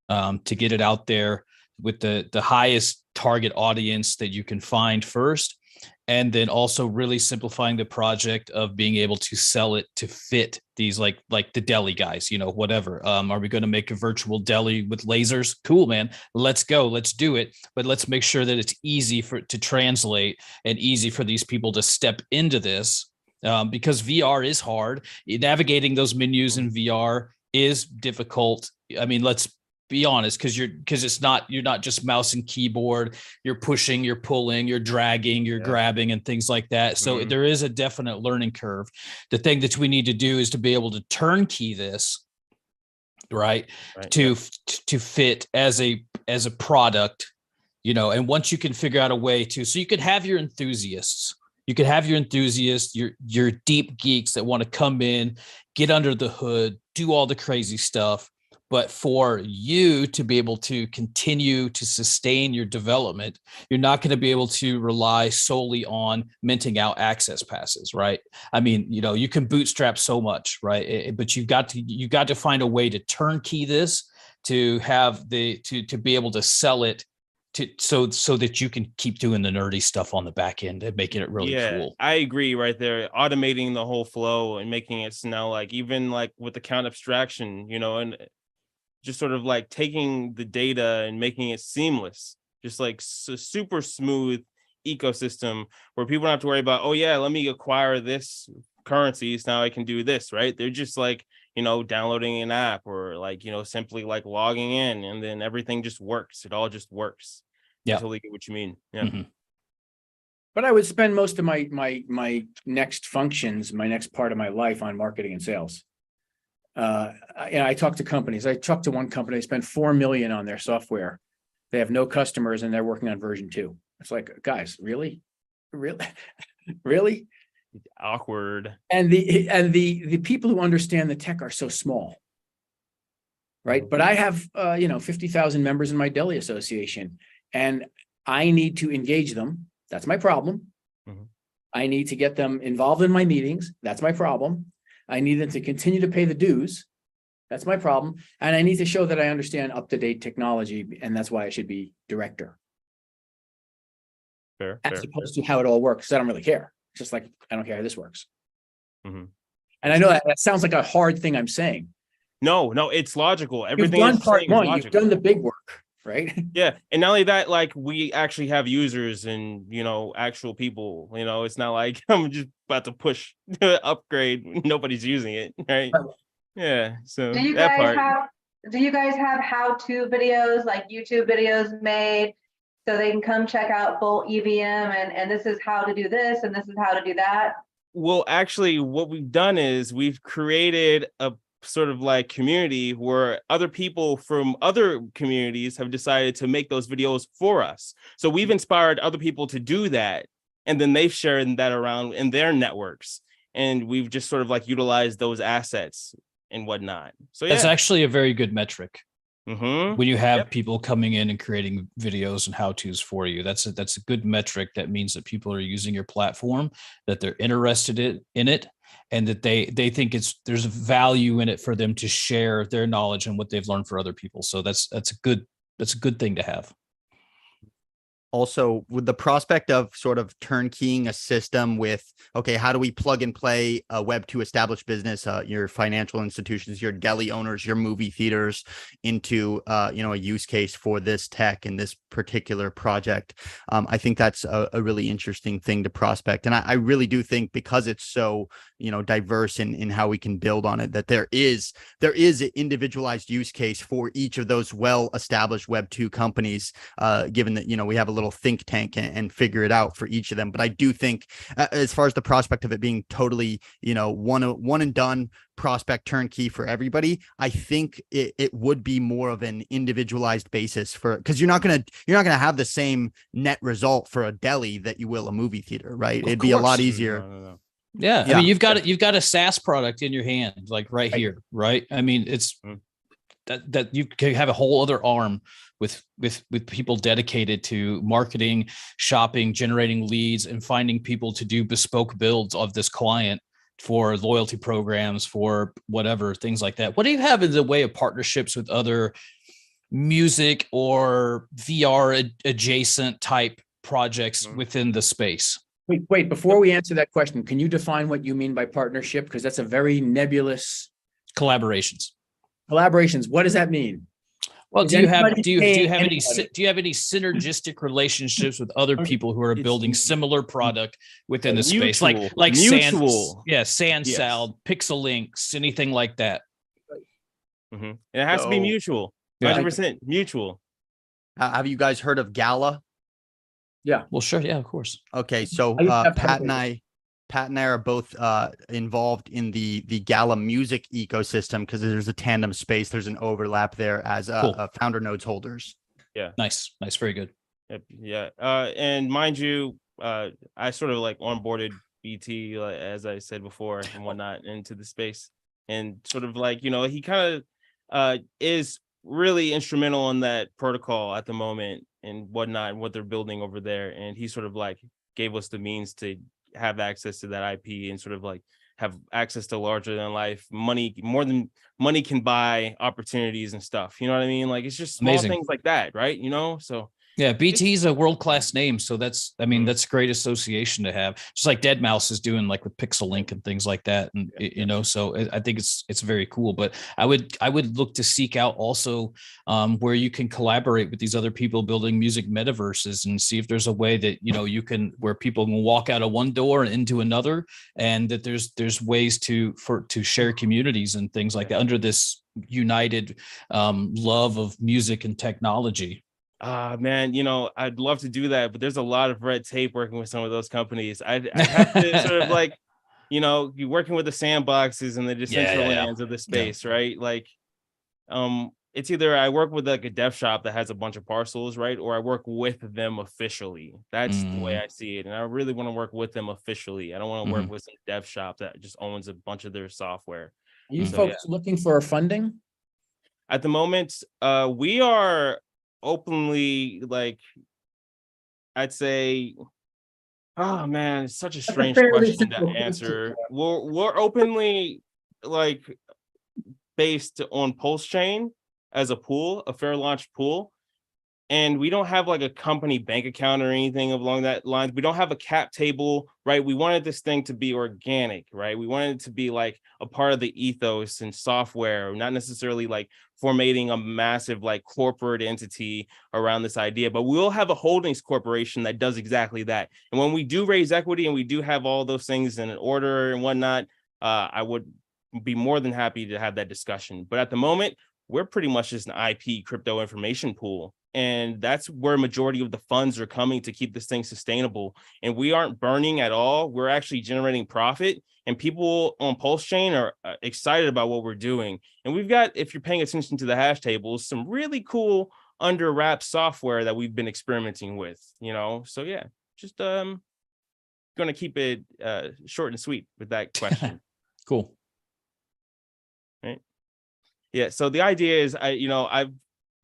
to get it out there with the highest target audience that you can find first. And then also really simplifying the project of being able to sell it to fit these like the deli guys, whatever. Are we going to make a virtual deli with lasers? Cool, man. Let's go. Let's do it. But let's make sure that it's easy to translate and easy for these people to step into this, because VR is hard. Navigating those menus in VR is difficult. I mean, let's be honest, because you're not just mouse and keyboard. You're pushing, you're pulling, you're dragging, you're grabbing, and things like that. So there is a definite learning curve. The thing that we need to do is to be able to turnkey this, right? To fit as a product, and once you can figure out a way to, so you could have your enthusiasts. You could have your enthusiasts, your deep geeks that want to come in, get under the hood, do all the crazy stuff. But for you to be able to continue to sustain your development, you're not going to be able to rely solely on minting out access passes, right? I mean, you can bootstrap so much, right? But you've got to find a way to turnkey this, to have to be able to sell it so that you can keep doing the nerdy stuff on the back end and making it really cool. I agree right there. Automating the whole flow and making it now, like, even like with account abstraction, and just sort of like taking the data and making it seamless, just like super smooth ecosystem where people don't have to worry about, oh yeah, let me acquire this currency, so now I can do this, right? They're just like, downloading an app or like, simply like logging in, and then everything just works. It all just works. Yeah. I totally get what you mean. Yeah. Mm-hmm. But I would spend most of my next functions, my next part of my life on marketing and sales. I talk to companies. I talked to one company. They spent $4 million on their software. They have no customers, and they're working on version 2. It's like, guys, really? Awkward. And the people who understand the tech are so small, right? But I have 50,000 members in my deli association, and I need to engage them. That's my problem. Mm-hmm. I need to get them involved in my meetings. That's my problem. I need them to continue to pay the dues. That's my problem. And I need to show that I understand up-to-date technology, and that's why I should be director. Fair. As opposed to how it all works, because I don't really care. It's just like, I don't care how this works. Mm-hmm. And I know that sounds like a hard thing I'm saying. No, it's logical. Everything You've done you're part saying is one, you've logical. done the big work, right? Yeah, and not only that, like, we actually have users and actual people. It's not like I'm just about to push the upgrade. Nobody's using it, right? Yeah. So Do you guys have how-to videos, like YouTube videos made, so they can come check out BolteVM and this is how to do this and this is how to do that? Well, actually, what we've done is we've created a sort of like community where other people from other communities have decided to make those videos for us. So we've inspired other people to do that, and then they've shared that around in their networks, and we've just sort of like utilized those assets and whatnot. So That's actually a very good metric. Mm-hmm. When you have people coming in and creating videos and how-tos for you, that's a good metric. That means that people are using your platform, that they're interested in it, and that they think there's value in it for them to share their knowledge and what they've learned for other people. So that's a good thing to have. Also, with the prospect of sort of turnkeying a system with, okay, how do we plug and play a Web2 established business, your financial institutions, your deli owners, your movie theaters into, a use case for this tech and this particular project? I think that's a really interesting thing to prospect. And I really do think, because it's so, diverse in how we can build on it, that there is an individualized use case for each of those well-established Web2 companies, given that, we have a little think tank and figure it out for each of them. But I do think, as far as the prospect of it being totally, one and done prospect turnkey for everybody, I think it would be more of an individualized basis because you're not gonna have the same net result for a deli that you will a movie theater, right? It'd be a lot easier. No. Yeah. I mean, you've got a SaaS product in your hand, like right here, right? I mean, it's that you can have a whole other arm with people dedicated to marketing, shopping, generating leads, and finding people to do bespoke builds of this client for loyalty programs, for whatever, things like that. What do you have in the way of partnerships with other music or VR adjacent type projects within the space? Wait, before we answer that question, can you define what you mean by partnership? Because that's a very nebulous. Collaborations. What does that mean? Well, Is do you have anybody any paying synergistic relationships with other people who are It's building similar product within the space, mutual. like Mutual. Sansal, Pixel Links, anything like that? Mm-hmm. It has to be mutual. 100% mutual. Have you guys heard of Gala? Yeah. Well, sure. Yeah, of course. Okay, so Pat and I are both involved in the Gala music ecosystem, because there's a tandem space. There's an overlap there as Cool. founder nodes holders. Yeah. Nice. Very good. Yep. Yeah. And mind you, I sort of like onboarded BT, as I said before, and whatnot, into the space, and sort of like, he kind of is really instrumental in that protocol at the moment and whatnot, and what they're building over there. And he sort of like gave us the means to have access to that IP and sort of like have access to larger than life money, more than money can buy opportunities and stuff. You know what I mean? Like, it's just small Amazing. things like that, right? You know, so Yeah, BT is a world-class name, so that's, I mean, that's a great association to have. Just like Deadmau5 is doing, like with Pixel Link and things like that, and you know, so I think it's very cool. But I would look to seek out also where you can collaborate with these other people building music metaverses, and see if there's a way that, you know, you can, where people can walk out of one door and into another, and that there's ways to share communities and things like that under this united love of music and technology. Man, you know, I'd love to do that, but there's a lot of red tape working with some of those companies. I'd have to sort of like, you know, you're working with the sandboxes and the Decentralands of the space, right? Like, it's either I work with like a dev shop that has a bunch of parcels, right? Or I work with them officially. That's the way I see it. And I really want to work with them officially. I don't want to work with some dev shop that just owns a bunch of their software. Are you folks looking for funding? At the moment, we are openly, like, I'd say, oh man, it's such a strange question to answer. We're openly like based on Pulse Chain as a pool, a fair launch pool. And we don't have like a company bank account or anything along that lines. We don't have a cap table, right? We wanted this thing to be organic, right? We wanted it to be like a part of the ethos and software, not necessarily like formating a massive like corporate entity around this idea, but we'll have a holdings corporation that does exactly that. And when we do raise equity and we do have all those things in order and whatnot, I would be more than happy to have that discussion. But at the moment, we're pretty much just an IP crypto information pool. And that's where a majority of the funds are coming to keep this thing sustainable. And we aren't burning at all. We're actually generating profit. And people on Pulse Chain are excited about what we're doing. And we've got, if you're paying attention to the hash tables, some really cool under wrap software that we've been experimenting with, you know? So yeah, just going to keep it short and sweet with that question. Cool. Right. Yeah. So the idea is, I've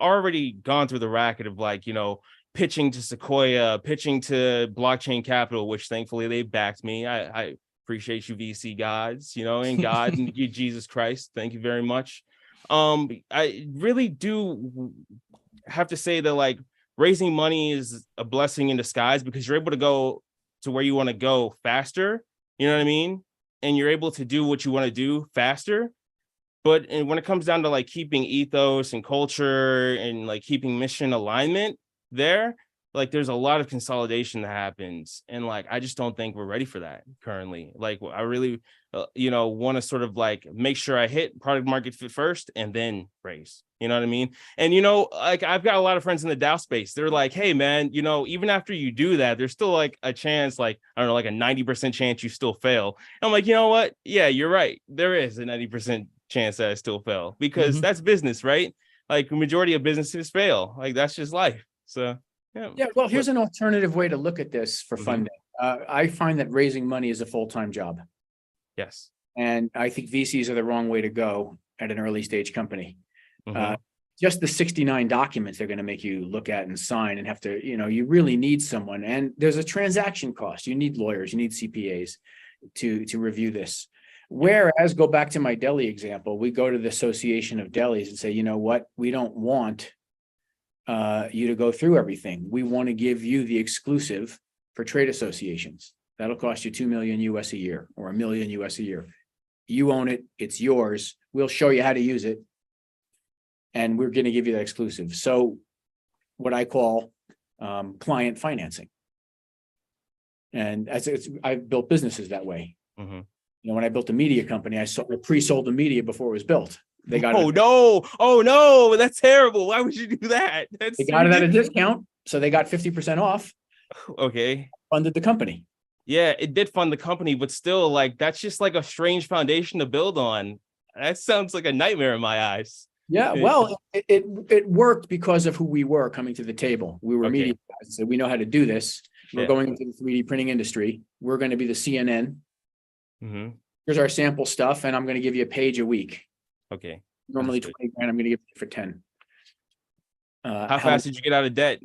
already gone through the racket of like, you know, pitching to Sequoia, pitching to Blockchain Capital, which thankfully they backed me. I appreciate you, VC gods, you know, and God and Jesus Christ. Thank you very much. I really do have to say that like raising money is a blessing in disguise, because you're able to go to where you want to go faster. You know what I mean? And you're able to do what you want to do faster. But when it comes down to like keeping ethos and culture and like keeping mission alignment there, like there's a lot of consolidation that happens. And like, I just don't think we're ready for that currently. Like I really, want to sort of like make sure I hit product market fit first and then raise, you know what I mean? And, like I've got a lot of friends in the DAO space. They're like, hey man, even after you do that, there's still like a chance, like, I don't know, like a 90% chance you still fail. And I'm like, you know what? Yeah, you're right. There is a 90% chance that I still fail, because that's business, right? Like the majority of businesses fail. Like that's just life. So yeah. Well, here's an alternative way to look at this for funding. I find that raising money is a full-time job. Yes. And I think VCs are the wrong way to go at an early stage company. Just the 69 documents they're going to make you look at and sign and have to, you really need someone. And there's a transaction cost. You need lawyers, you need CPAs to review this. Whereas, go back to my deli example, we go to the Association of Delis and say, you know what, we don't want you to go through everything. We want to give you the exclusive for trade associations. That'll cost you $2 million US a year or $1 million US a year. You own it. It's yours. We'll show you how to use it. And we're going to give you that exclusive. So what I call client financing. And I've built businesses that way. When I built a media company, I pre-sold the media before it was built. They got oh no, that's terrible. Why would you do that? They got it at a discount, so they got 50% off. Okay. Funded the company. Yeah, it did fund the company, but still, like that's just like a strange foundation to build on. That sounds like a nightmare in my eyes. Yeah, well, it worked because of who we were coming to the table. We were media guys, so we know how to do this. We're going into the 3D printing industry. We're going to be the CNN. Here's our sample stuff, and I'm going to give you a page a week. Okay. Normally Understood. 20 grand, I'm gonna give it for 10. How fast did you get out of debt?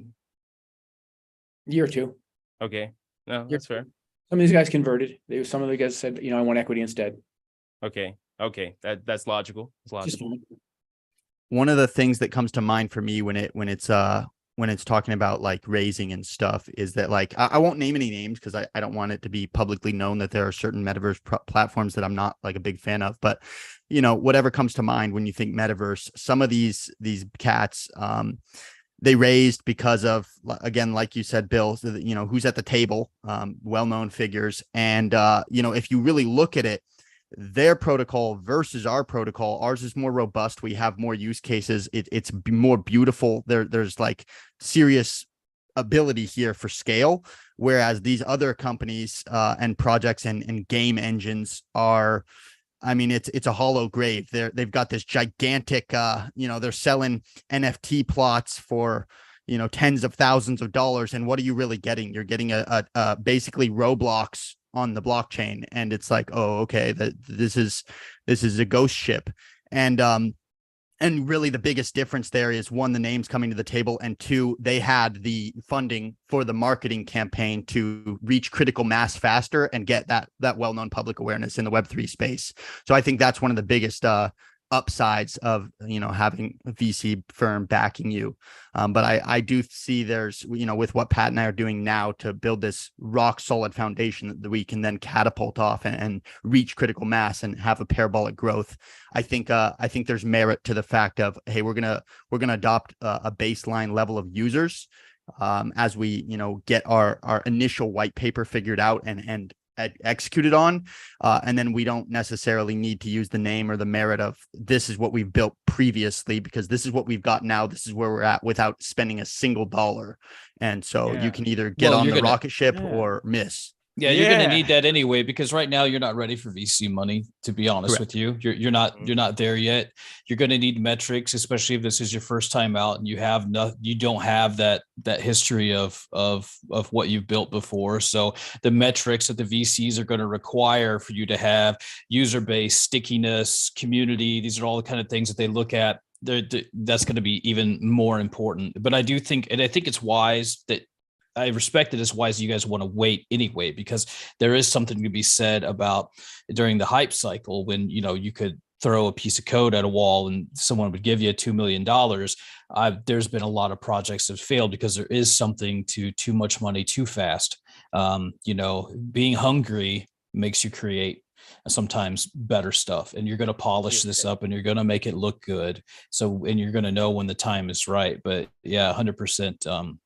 Year or two. Okay. No, that's fair. Some of these guys converted. Some of the guys said, I want equity instead. Okay. Okay. That's logical. It's Just logical. One of the things that comes to mind for me when it's talking about like raising and stuff is that like I won't name any names because I don't want it to be publicly known that there are certain metaverse platforms that I'm not like a big fan of, but whatever comes to mind when you think metaverse, some of these cats they raised because of, again, like you said, Bill, who's at the table, well-known figures, and if you really look at it, their protocol versus our protocol, ours is more robust. We have more use cases. It's more beautiful. There's like serious ability here for scale, whereas these other companies and projects and game engines are, I mean, it's a hollow grave. They've got this gigantic, they're selling NFT plots for, tens of thousands of dollars. And what are you really getting? You're getting a basically Roblox on the blockchain. And it's like, oh, okay, this is a ghost ship. And really the biggest difference there is, one, the names coming to the table, and two, they had the funding for the marketing campaign to reach critical mass faster and get that well-known public awareness in the Web3 space. So I think that's one of the biggest upsides of having a VC firm backing you. But I do see there's with what Pat and I are doing now to build this rock solid foundation that we can then catapult off and reach critical mass and have a parabolic growth. I think there's merit to the fact of, hey, we're gonna adopt a baseline level of users as we get our initial white paper figured out and executed on, and then we don't necessarily need to use the name or the merit of this is what we've built previously, because this is what we've got now. This is where we're at without spending a single dollar. And so you can either get on the rocket ship or miss. Yeah, you're going to need that anyway, because right now you're not ready for VC money, to be honest with you. You're not there yet. You're going to need metrics, especially if this is your first time out and you don't have that history of what you've built before. So the metrics that the VCs are going to require for you to have user base, stickiness, community, these are all the kind of things that they look at. That's going to be even more important. But I think it's wise that I respect it as wise you guys want to wait anyway, because there is something to be said about during the hype cycle when, you could throw a piece of code at a wall and someone would give you $2 million. There's been a lot of projects that failed because there is something to too much money too fast. Being hungry makes you create sometimes better stuff, and you're going to polish this up and you're going to make it look good. So, and you're going to know when the time is right. But yeah, 100%.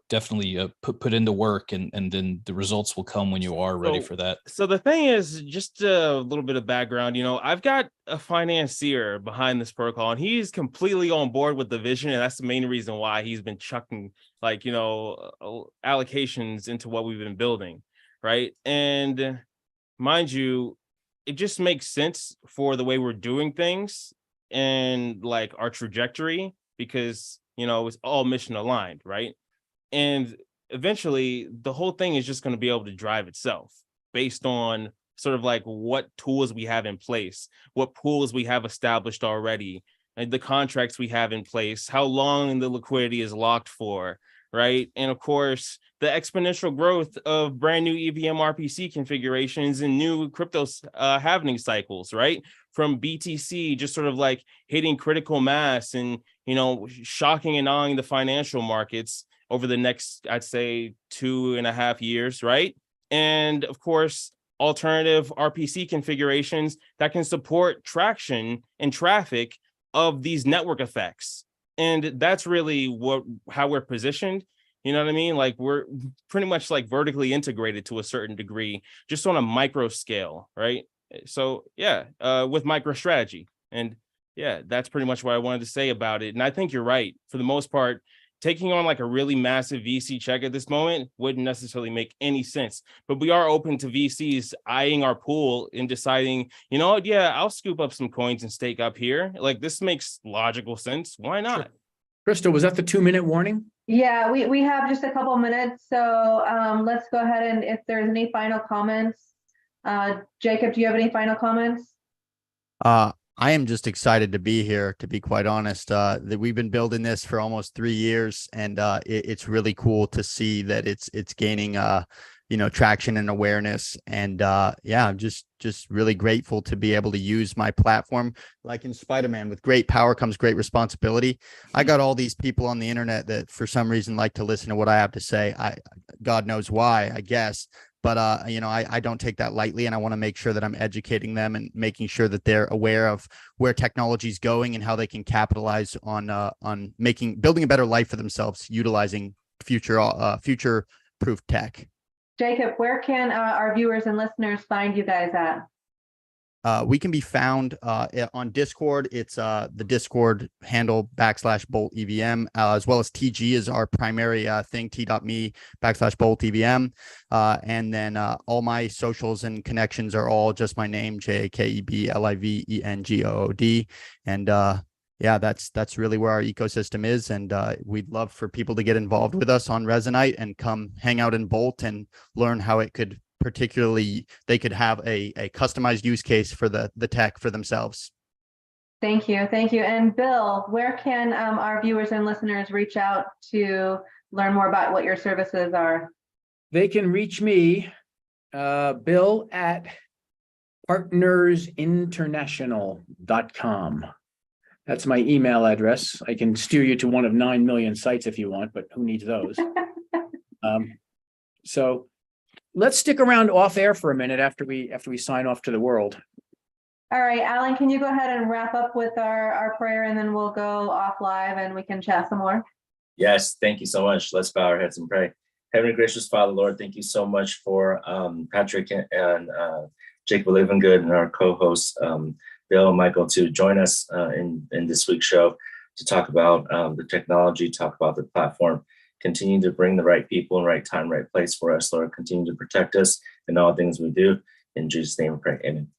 Definitely put into work, and then the results will come when you are ready for that. So the thing is, just a little bit of background, I've got a financier behind this protocol, and he's completely on board with the vision. And that's the main reason why he's been chucking allocations into what we've been building. Right. And mind you, it just makes sense for the way we're doing things and like our trajectory, because it's all mission aligned, right? And eventually the whole thing is just going to be able to drive itself based on sort of like what tools we have in place, what pools we have established already, and the contracts we have in place, how long the liquidity is locked for, right? And of course, the exponential growth of brand new EVM RPC configurations and new crypto halving cycles, right? From BTC just sort of like hitting critical mass and, shocking and awing the financial markets over the next, I'd say, 2.5 years, right? And of course, alternative RPC configurations that can support traction and traffic of these network effects. And that's really how we're positioned. You know what I mean? Like we're pretty much like vertically integrated to a certain degree, just on a micro scale, right? So yeah, with MicroStrategy. And yeah, that's pretty much what I wanted to say about it. And I think you're right. For the most part, taking on like a really massive VC check at this moment wouldn't necessarily make any sense. But we are open to VCs eyeing our pool and deciding, I'll scoop up some coins and stake up here. Like this makes logical sense. Why not? Sure. Crystal, was that the 2-minute warning? Yeah, we have just a couple minutes. So let's go ahead, and if there's any final comments, Jacob, do you have any final comments? I am just excited to be here, to be quite honest. That we've been building this for almost 3 years, and it's really cool to see that it's gaining traction and awareness. And yeah, I'm just really grateful to be able to use my platform. Like in Spider-Man, with great power comes great responsibility. I got all these people on the internet that for some reason like to listen to what I have to say. God knows why, I guess. But I don't take that lightly, and I want to make sure that I'm educating them and making sure that they're aware of where technology is going and how they can capitalize on building a better life for themselves, utilizing future-proof tech. Jacob, where can our viewers and listeners find you guys at? We can be found on Discord. It's the Discord handle /BoltEVM, as well as TG is our primary thing, t.me/BoltEVM. And then all my socials and connections are all just my name, JAKEBLIVENGOOD. And yeah, that's really where our ecosystem is. And we'd love for people to get involved with us on Resonite and come hang out in Bolt and learn how it could particularly they could have a customized use case for the tech for themselves. Thank you. And Bill, where can our viewers and listeners reach out to learn more about what your services are? They can reach me, Bill at partnersinternational.com. That's my email address. I can steer you to one of 9 million sites if you want, but who needs those? So let's stick around off air for a minute after we sign off to the world. All right, Alan, can you go ahead and wrap up with our prayer, and then we'll go off live and we can chat some more? Yes, thank you so much. Let's bow our heads and pray. Heavenly gracious Father, Lord, thank you so much for Patrick and Jake Livingood and our co-hosts, Bill and Michael, to join us in this week's show to talk about the technology, talk about the platform. Continue to bring the right people in right time, right place for us, Lord. Continue to protect us in all things we do. In Jesus' name we pray, amen.